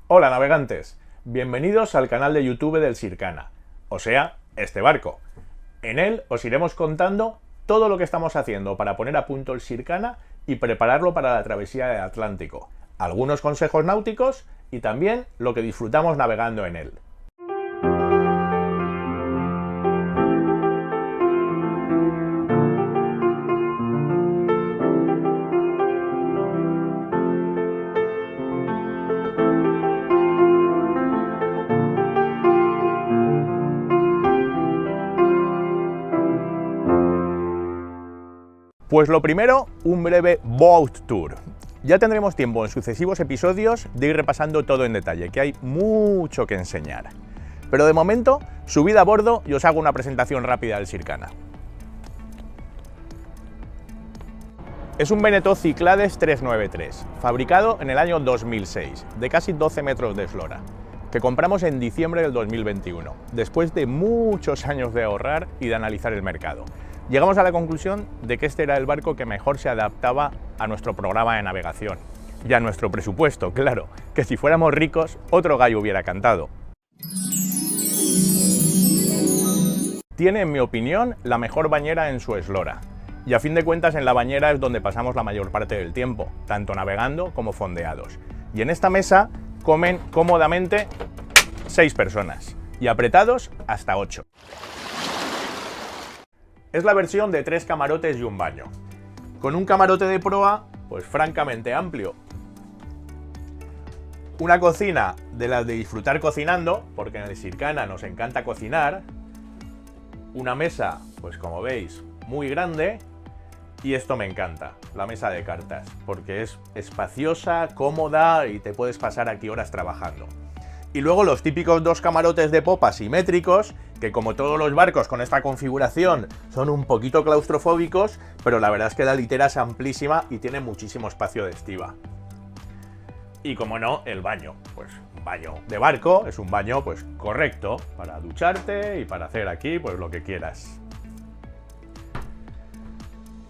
Hola navegantes, bienvenidos al canal de YouTube del Sircana, o sea, este barco. En él os iremos contando todo lo que estamos haciendo para poner a punto el Sircana y prepararlo para la travesía del Atlántico, algunos consejos náuticos y también lo que disfrutamos navegando en él. Pues lo primero, un breve boat tour. Ya tendremos tiempo en sucesivos episodios de ir repasando todo en detalle, que hay mucho que enseñar. Pero de momento, subid a bordo y os hago una presentación rápida del Sircana. Es un Beneteau Cyclades 393, fabricado en el año 2006, de casi 12 metros de eslora, que compramos en diciembre del 2021, después de muchos años de ahorrar y de analizar el mercado. Llegamos a la conclusión de que este era el barco que mejor se adaptaba a nuestro programa de navegación y a nuestro presupuesto, claro, que si fuéramos ricos, otro gallo hubiera cantado. Tiene, en mi opinión, la mejor bañera en su eslora, y a fin de cuentas en la bañera es donde pasamos la mayor parte del tiempo, tanto navegando como fondeados. Y en esta mesa comen cómodamente 6 personas, y apretados hasta 8. Es la versión de 3 camarotes y un baño, con un camarote de proa pues francamente amplio. Una cocina de las de disfrutar cocinando, porque en el Sircana nos encanta cocinar. Una mesa, pues como veis, muy grande. Y esto me encanta, la mesa de cartas, porque es espaciosa, cómoda y te puedes pasar aquí horas trabajando. Y luego los típicos 2 camarotes de popa simétricos, que como todos los barcos con esta configuración son un poquito claustrofóbicos, pero la verdad es que la litera es amplísima y tiene muchísimo espacio de estiba. Y como no, el baño, pues un baño de barco, es un baño pues correcto para ducharte y para hacer aquí pues lo que quieras.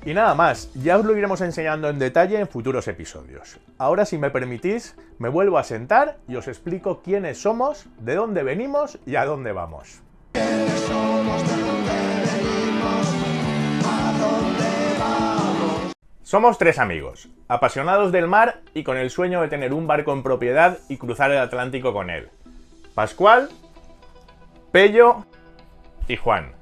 Y nada más, ya os lo iremos enseñando en detalle en futuros episodios. Ahora, si me permitís, me vuelvo a sentar y os explico quiénes somos, de dónde venimos y a dónde vamos. Somos 3 amigos, apasionados del mar y con el sueño de tener un barco en propiedad y cruzar el Atlántico con él. Pascual, Pello y Juan.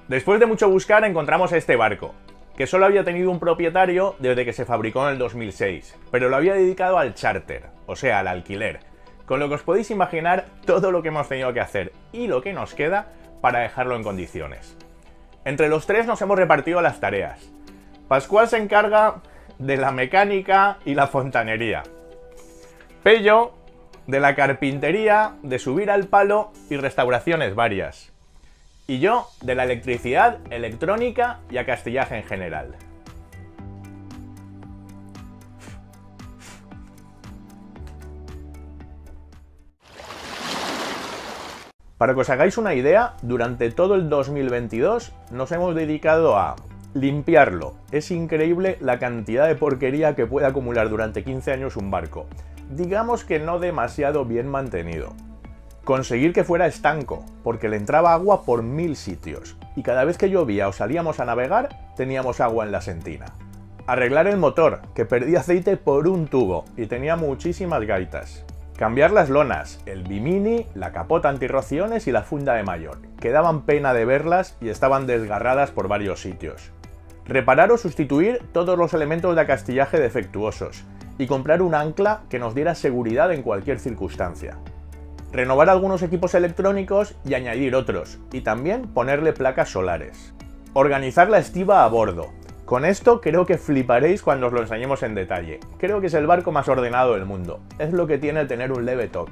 Después de mucho buscar encontramos este barco, que solo había tenido un propietario desde que se fabricó en el 2006, pero lo había dedicado al charter, o sea, al alquiler, con lo que os podéis imaginar todo lo que hemos tenido que hacer y lo que nos queda para dejarlo en condiciones. Entre los 3 nos hemos repartido las tareas. Pascual se encarga de la mecánica y la fontanería. Pello de la carpintería, de subir al palo y restauraciones varias. Y yo de la electricidad, electrónica y acastillaje en general. Para que os hagáis una idea, durante todo el 2022 nos hemos dedicado a limpiarlo. Es increíble la cantidad de porquería que puede acumular durante 15 años un barco. Digamos que no demasiado bien mantenido. Conseguir que fuera estanco, porque le entraba agua por 1000 sitios, y cada vez que llovía o salíamos a navegar, teníamos agua en la sentina. Arreglar el motor, que perdía aceite por un tubo, y tenía muchísimas gaitas. Cambiar las lonas, el bimini, la capota antirrociones y la funda de mayor, que daban pena de verlas y estaban desgarradas por varios sitios. Reparar o sustituir todos los elementos de acastillaje defectuosos, y comprar un ancla que nos diera seguridad en cualquier circunstancia. Renovar algunos equipos electrónicos y añadir otros, y también ponerle placas solares. Organizar la estiba a bordo. Con esto creo que fliparéis cuando os lo enseñemos en detalle. Creo que es el barco más ordenado del mundo. Es lo que tiene el tener un leve TOC.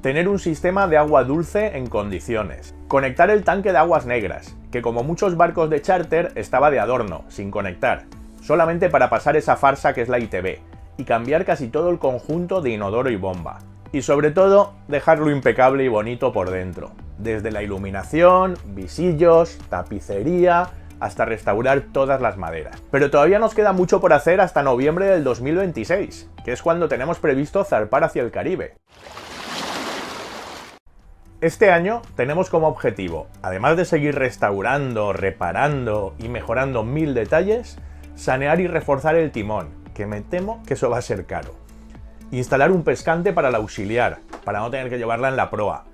Tener un sistema de agua dulce en condiciones. Conectar el tanque de aguas negras, que como muchos barcos de charter estaba de adorno, sin conectar, solamente para pasar esa farsa que es la ITB, y cambiar casi todo el conjunto de inodoro y bomba. Y sobre todo, dejarlo impecable y bonito por dentro. Desde la iluminación, visillos, tapicería, hasta restaurar todas las maderas. Pero todavía nos queda mucho por hacer hasta noviembre del 2026, que es cuando tenemos previsto zarpar hacia el Caribe. Este año tenemos como objetivo, además de seguir restaurando, reparando y mejorando 1000 detalles, sanear y reforzar el timón, que me temo que eso va a ser caro. Instalar un pescante para la auxiliar, para no tener que llevarla en la proa.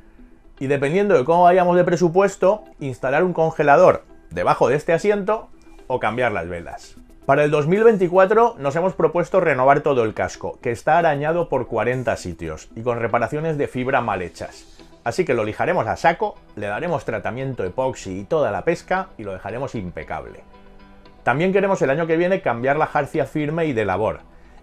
Y dependiendo de cómo vayamos de presupuesto, instalar un congelador debajo de este asiento o cambiar las velas. Para el 2024 nos hemos propuesto renovar todo el casco, que está arañado por 40 sitios y con reparaciones de fibra mal hechas. Así que lo lijaremos a saco, le daremos tratamiento epoxi y toda la pesca y lo dejaremos impecable. También queremos el año que viene cambiar la jarcia firme y de labor,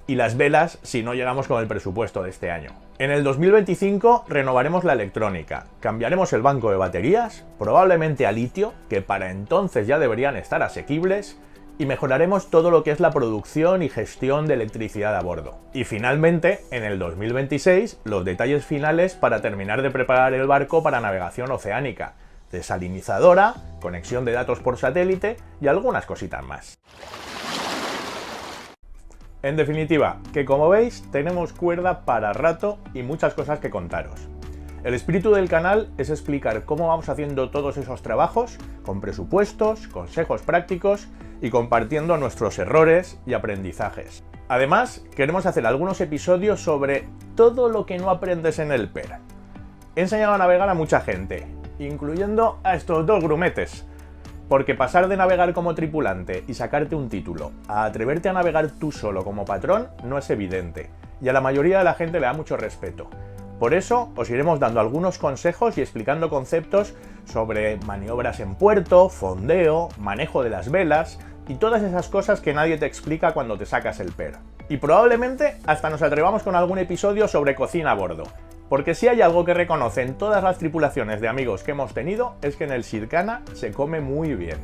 y las velas si no llegamos con el presupuesto de este año. En el 2025 renovaremos la electrónica, cambiaremos el banco de baterías, probablemente a litio, que para entonces ya deberían estar asequibles, y mejoraremos todo lo que es la producción y gestión de electricidad a bordo. Y finalmente, en el 2026, los detalles finales para terminar de preparar el barco para navegación oceánica, desalinizadora, conexión de datos por satélite y algunas cositas más. En definitiva, que como veis, tenemos cuerda para rato y muchas cosas que contaros. El espíritu del canal es explicar cómo vamos haciendo todos esos trabajos, con presupuestos, consejos prácticos y compartiendo nuestros errores y aprendizajes. Además, queremos hacer algunos episodios sobre todo lo que no aprendes en el PER. He enseñado a navegar a mucha gente, incluyendo a estos dos grumetes, porque pasar de navegar como tripulante y sacarte un título a atreverte a navegar tú solo como patrón no es evidente, y a la mayoría de la gente le da mucho respeto. Por eso os iremos dando algunos consejos y explicando conceptos sobre maniobras en puerto, fondeo, manejo de las velas y todas esas cosas que nadie te explica cuando te sacas el PER. Y probablemente hasta nos atrevamos con algún episodio sobre cocina a bordo, porque si hay algo que reconocen todas las tripulaciones de amigos que hemos tenido es que en el Sircana se come muy bien.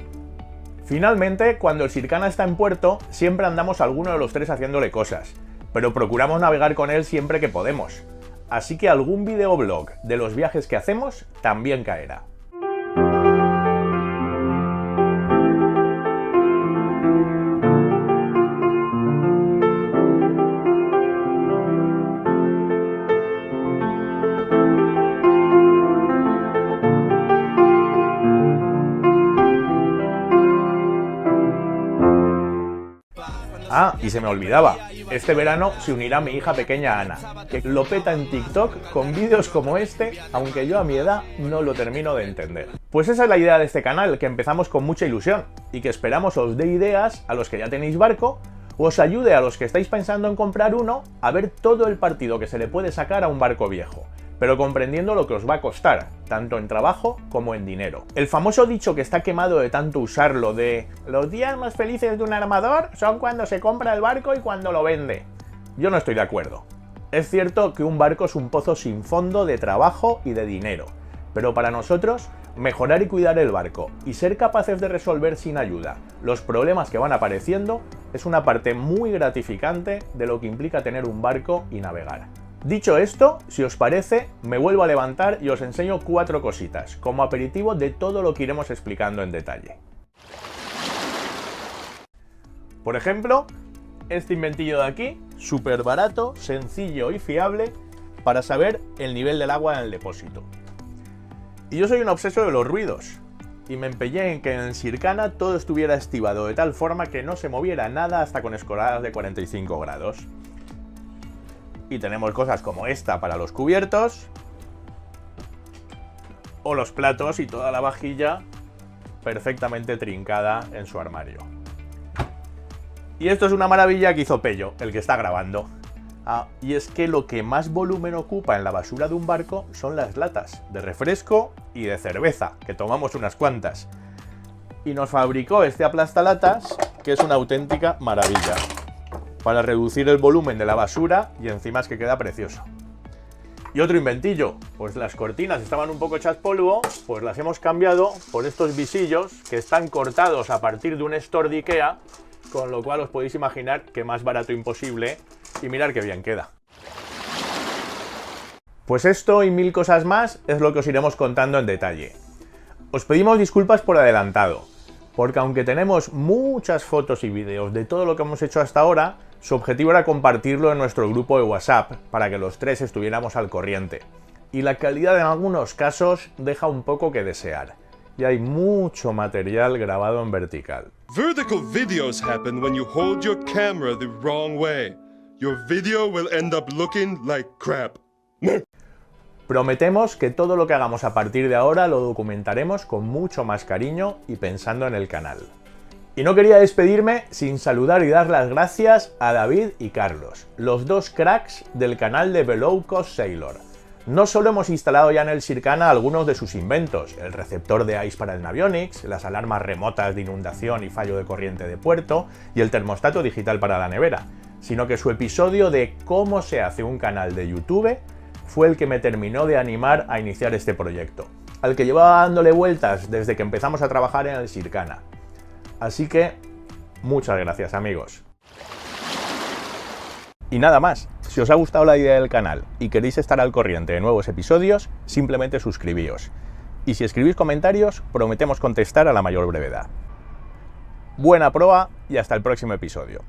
Finalmente, cuando el Sircana está en puerto, siempre andamos alguno de los tres haciéndole cosas, pero procuramos navegar con él siempre que podemos. Así que algún videoblog de los viajes que hacemos también caerá. Ah, y se me olvidaba, este verano se unirá mi hija pequeña Ana, que lo peta en TikTok con vídeos como este, aunque yo a mi edad no lo termino de entender. Pues esa es la idea de este canal, que empezamos con mucha ilusión, y que esperamos os dé ideas a los que ya tenéis barco, o os ayude a los que estáis pensando en comprar uno a ver todo el partido que se le puede sacar a un barco viejo, pero comprendiendo lo que os va a costar, tanto en trabajo como en dinero. El famoso dicho que está quemado de tanto usarlo de los días más felices de un armador son cuando se compra el barco y cuando lo vende. Yo no estoy de acuerdo. Es cierto que un barco es un pozo sin fondo de trabajo y de dinero, pero para nosotros, mejorar y cuidar el barco y ser capaces de resolver sin ayuda los problemas que van apareciendo es una parte muy gratificante de lo que implica tener un barco y navegar. Dicho esto, si os parece, me vuelvo a levantar y os enseño 4 cositas, como aperitivo de todo lo que iremos explicando en detalle. Por ejemplo, este inventillo de aquí, súper barato, sencillo y fiable, para saber el nivel del agua en el depósito. Y yo soy un obseso de los ruidos, y me empeñé en que en el Sircana todo estuviera estivado de tal forma que no se moviera nada hasta con escoladas de 45 grados. Y tenemos cosas como esta para los cubiertos, o los platos y toda la vajilla perfectamente trincada en su armario. Y esto es una maravilla que hizo Pello, el que está grabando. Y es que lo que más volumen ocupa en la basura de un barco son las latas de refresco y de cerveza, que tomamos unas cuantas. Y nos fabricó este aplastalatas, que es una auténtica maravilla, para reducir el volumen de la basura y encima es que queda precioso. Y otro inventillo, pues las cortinas estaban un poco hechas polvo, pues las hemos cambiado por estos visillos que están cortados a partir de un store de Ikea, con lo cual os podéis imaginar que más barato imposible y mirad qué bien queda. Pues esto y 1000 cosas más es lo que os iremos contando en detalle. Os pedimos disculpas por adelantado, porque aunque tenemos muchas fotos y vídeos de todo lo que hemos hecho hasta ahora, su objetivo era compartirlo en nuestro grupo de WhatsApp para que los tres estuviéramos al corriente. Y la calidad en algunos casos deja un poco que desear. Y hay mucho material grabado en vertical. Vertical videos happen when you hold your camera the wrong way. Your video will end up looking like crap. Prometemos que todo lo que hagamos a partir de ahora lo documentaremos con mucho más cariño y pensando en el canal. Y no quería despedirme sin saludar y dar las gracias a David y Carlos, los dos cracks del canal de Below Cost Sailor. No solo hemos instalado ya en el Sircana algunos de sus inventos, el receptor de ICE para el Navionics, las alarmas remotas de inundación y fallo de corriente de puerto y el termostato digital para la nevera, sino que su episodio de cómo se hace un canal de YouTube fue el que me terminó de animar a iniciar este proyecto, al que llevaba dándole vueltas desde que empezamos a trabajar en el Sircana. Así que, muchas gracias amigos. Y nada más, si os ha gustado la idea del canal y queréis estar al corriente de nuevos episodios, simplemente suscribíos. Y si escribís comentarios, prometemos contestar a la mayor brevedad. Buena prueba y hasta el próximo episodio.